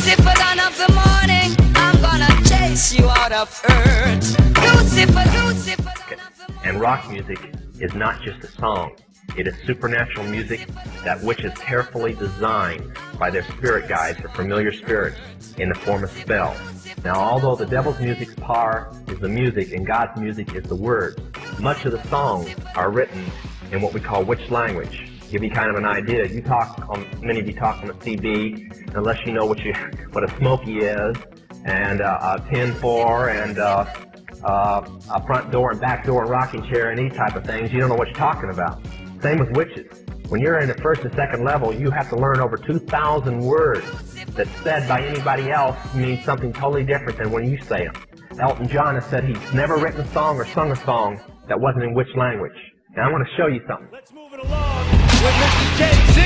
Lucifer, dawn of the morning, I'm gonna chase you out of earth. Lucifer, Lucifer, dawn of the morning. And rock music is not just a song. It is supernatural music that which is carefully designed by their spirit guides or familiar spirits in the form of spells. Now, although the devil's music's power is the music and God's music is the words, much of the songs are written in what we call witch language. To give you kind of an idea, many of you talk on the CB, unless you know what a smoky is, and a 10-4, and a front door and back door and rocking chair and these type of things, you don't know what you're talking about. Same with witches. When you're in the first and second level, you have to learn over 2,000 words that said by anybody else means something totally different than when you say them. Elton John has said he's never written a song or sung a song that wasn't in witch language. And I want to show you something. Let's move it along with Mr. JAYZ.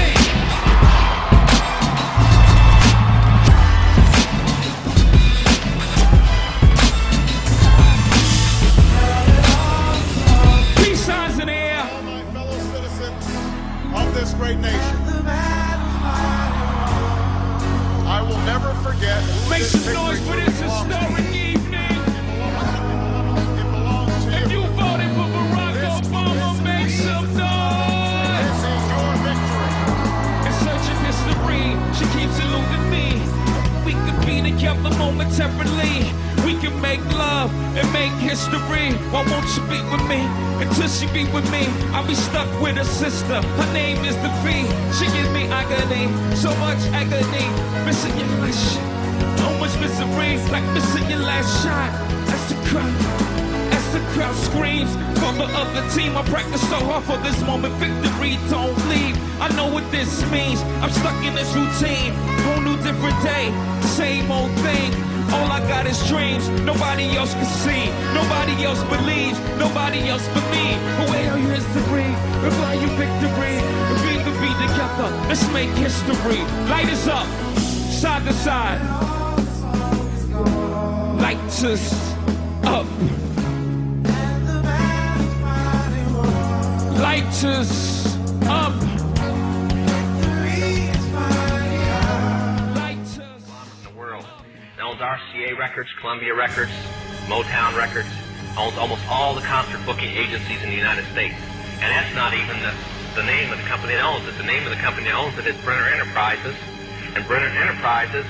This great nation. I will never forget. Make some noise for this historic evening. It belongs to you. If you voted for Barack Obama, make some noise. This is your victory. In search of history, she keeps eluding me. We could be together momentarily. We can make love and make history. Why won't you be with me? Until she be with me, I'll be stuck with her sister. Her name is the V. She gives me agony, so much agony. Missing your last shot, so much misery, like missing your last shot. That's the crowd screams from the other team. I practice so hard for this moment. Victory, don't leave. I know what this means. I'm stuck in this routine. Whole new different day, same old thing. All I got is dreams, nobody else can see, nobody else believes, nobody else but me. Away are your history, reply your victory. If we could be together, let's make history. Light us up, side to side. Light us up. Light us up. Owns RCA Records, Columbia Records, Motown Records, owns almost all the concert booking agencies in the United States. And that's not even the name of the company that owns it. The name of the company that owns it is Brenner Enterprises. And Brenner Enterprises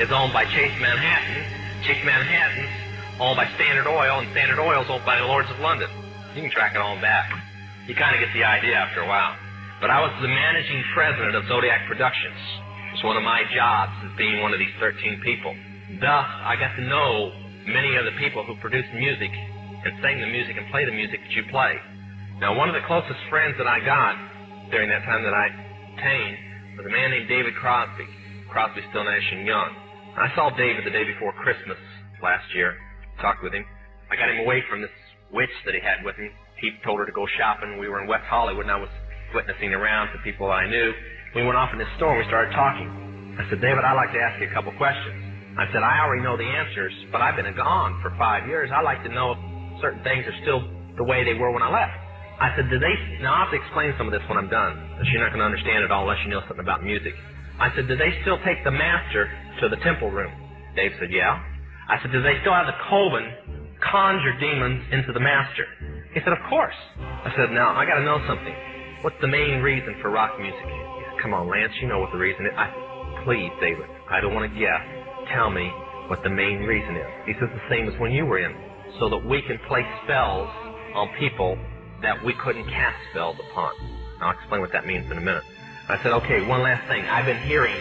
is owned by Chase Manhattan. Chase Manhattan's owned by Standard Oil, and Standard Oil is owned by the Lords of London. You can track it on back. You kind of get the idea after a while. But I was the managing president of Zodiac Productions. It's one of my jobs, as being one of these 13 people. Thus, I got to know many of the people who produce music and sing the music and play the music that you play. Now, one of the closest friends that I got during that time that I attained was a man named David Crosby. Crosby, Still, Nash & Young. I saw David the day before Christmas last year, talked with him. I got him away from this witch that he had with him. He told her to go shopping. We were in West Hollywood, and I was witnessing around to people I knew. We went off in this store, and we started talking. I said, David, I'd like to ask you a couple questions. I said, I already know the answers, but I've been gone for 5 years. I'd like to know if certain things are still the way they were when I left. I said, now I'll have to explain some of this when I'm done, because you're not going to understand it all unless you know something about music. I said, do they still take the master to the temple room? Dave said, yeah. I said, do they still have the coven conjure demons into the master? He said, of course. I said, now, I got to know something. What's the main reason for rock music? He said, come on, Lance, you know what the reason is. I said, please, David, I don't want to guess. Tell me what the main reason is. He says the same as when you were in, so that we can play spells on people that we couldn't cast spells upon. I'll explain what that means in a minute. I said, okay, one last thing. I've been hearing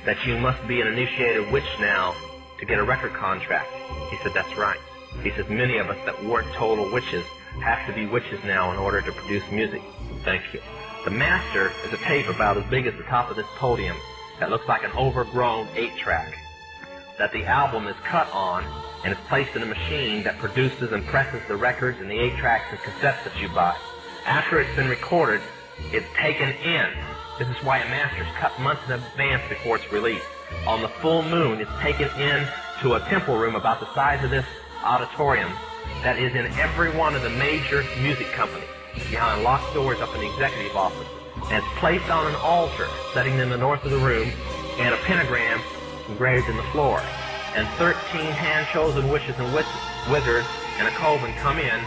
that you must be an initiated witch now to get a record contract. He said, that's right. He says, many of us that weren't total witches have to be witches now in order to produce music. Thank you. The master is a tape about as big as the top of this podium that looks like an overgrown 8-track. That the album is cut on and is placed in a machine that produces and presses the records and the 8-tracks and cassettes that you buy. After it's been recorded, it's taken in. This is why a master is cut months in advance before it's released. On the full moon, it's taken in to a temple room about the size of this auditorium that is in every one of the major music companies, behind locked doors up in the executive office. And it's placed on an altar, setting in the north of the room, and a pentagram engraved in the floor. And 13 hand-chosen witches and wizards in a coven come in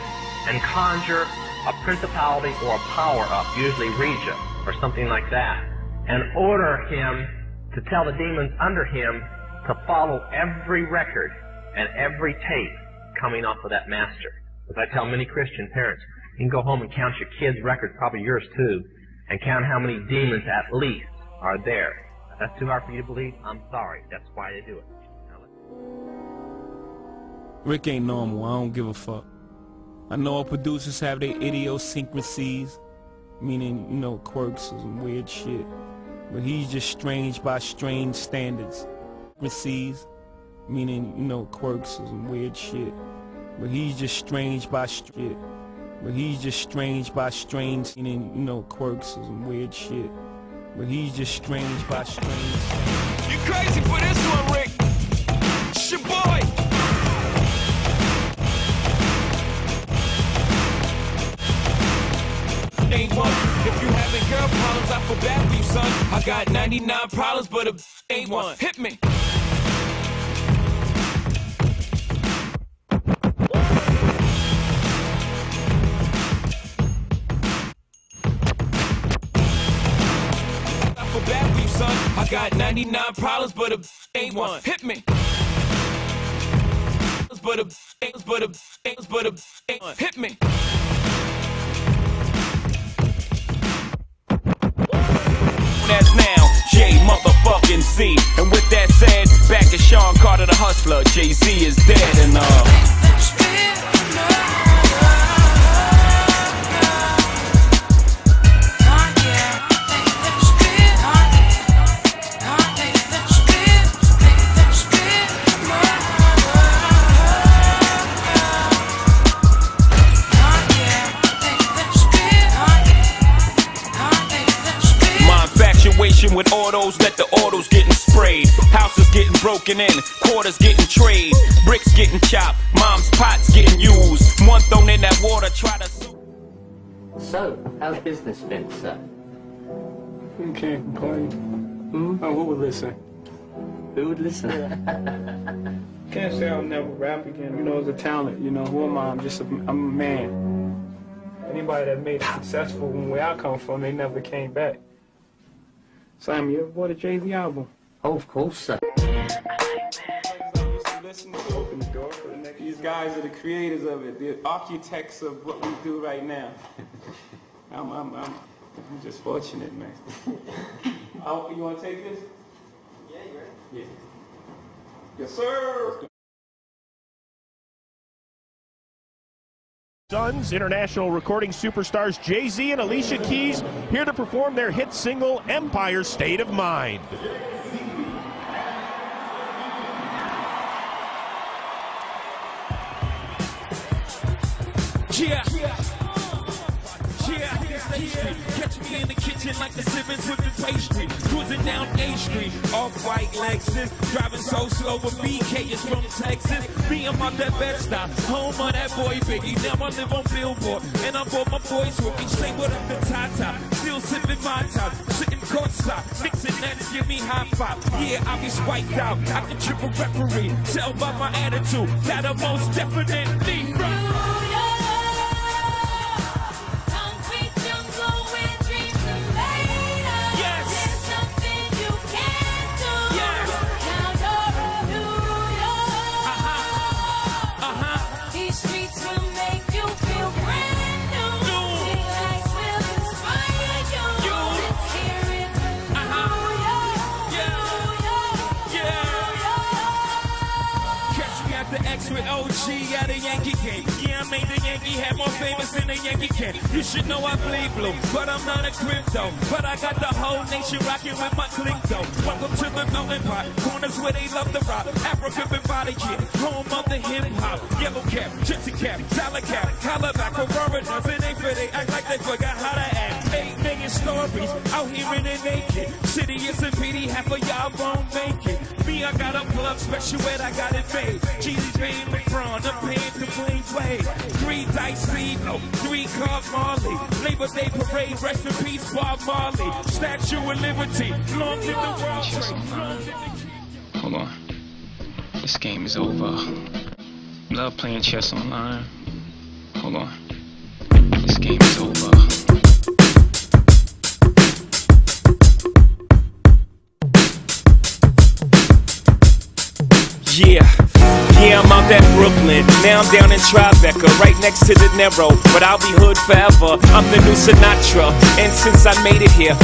and conjure a principality or a power up, usually Regia or something like that, and order him to tell the demons under him to follow every record and every tape coming off of that master. As I tell many Christian parents, you can go home and count your kids' records, probably yours too, and count how many demons at least are there. If that's too hard for you to believe, I'm sorry. That's why they do it. Rick ain't normal, I don't give a fuck. I know all producers have their idiosyncrasies, meaning, you know, quirks and weird shit. But he's just strange by strange standards. Idiosyncrasies, meaning, you know, quirks and weird shit. But he's just strange by shit. But he's just strange by strange, meaning, you know, quirks and weird shit. But he's just strange by strange. You crazy for this one, Rick? It's your boy. Ain't one. If you having girl problems, I feel bad for you, son. I got 99 problems, but a ain't one. Hit me. I feel bad for you, son. I got 99 problems, but a ain't one. Hit me. But a hit me. That's now J motherfucking Z. And with that said, back at Sean Carter the Hustler, JAYZ is dead and with autos, let the autos getting sprayed, houses getting broken in, quarters getting trade, bricks getting chopped, mom's pots getting used, one thrown in that water, try to... So, how's business been, sir? You can't complain. Oh, who would listen? Who would listen? Can't say I'll never rap again. You know, it's a talent. You know, who am I? I'm a man. Anybody that made it successful from where I come from, they never came back. Simon, you ever bought a JAYZ album? Oh, of course, sir. Open the door for the next. These guys are the creators of it, the architects of what we do right now. I'm just fortunate, man. You want to take this? Yeah, you ready? Yeah. Yes, sir. Sons, international recording superstars JAYZ and Alicia Keys here to perform their hit single, Empire State of Mind. Yeah. Catch me in the kitchen like the Simmons whipping pastry. Cruising down A Street, off-white Lexus. Driving so slow, but BK is from Texas. Me, I'm out that Bed-Stuy, home of that boy Biggie. Now I live on Billboard, and I brought my boys with me. Say what up to Tata, still sipping my top. Sitting courtside, mixing nets, give me high five. Yeah, I be spiked out, I can triple referee. Tell by my attitude that I'm most definitely right. With OG at a Yankee game. Yeah, I made the Yankee hat more famous than the Yankee can. You should know I bleed blue, but I'm not a crypto. But I got the whole nation rocking with my click though. Welcome to the melting pot, corners where they love the rock. Africa been body kid, home of the hip hop. Yellow cap, gypsy cap, dollar cap, collar back, Aurora does it ain't for they act like they forgot how to act. 8 million stories out here in the naked. City is a pity, half of y'all won't make it. Me, I got a plug special where I got it made. Jesus made LeBron, I'm paying to play way. 3 dice CeeLo, 3 car Marley. Labor Day parade, rest in peace, Bob Marley. Statue of Liberty, long live the World Trade. Hold on. This game is over. Love playing chess online. Hold on. This game is over. Yeah, I'm out at Brooklyn. Now I'm down in Tribeca, right next to the Narrow. But I'll be hood forever. I'm the new Sinatra. And since I made it here,